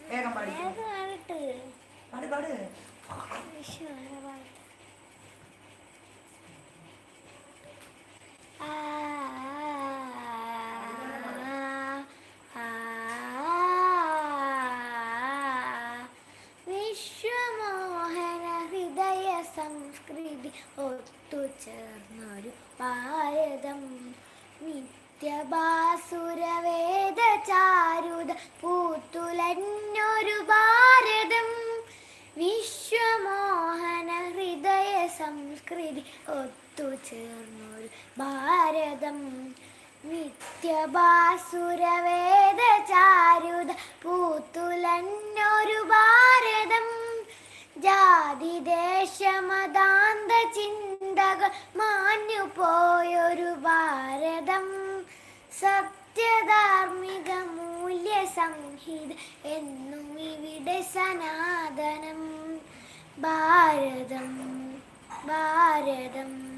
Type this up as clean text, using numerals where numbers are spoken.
വേഗം പാടി പാട് പാട്. വിശ്വമോഹന ഹൃദയ സംസ്കൃതി ഒത്തുചേർന്നൊരു ഭാരതം, നിത്യഭാസുരവേദ ചാരുത പൂത്തുലഞ്ഞൊരു ഭാരതം. വിശ്വമോഹന ഹൃദയ സംസ്കൃതി ഒത്തുചേർന്നൊരു ഭാരതം, നിത്യഭാസുരവേദ ചാരുത പൂത്തുലഞ്ഞൊരു ഭാരതം. ജാതി ദേശമതാന്ത ചിന്തകൾ മാഞ്ഞുപോയൊരു ഭാരതം, സത്യധാർമ്മിക മൂല്യ സംഹിത എന്നും ഇവിടെ സനാതനം. ഭാരതം ഭാരതം.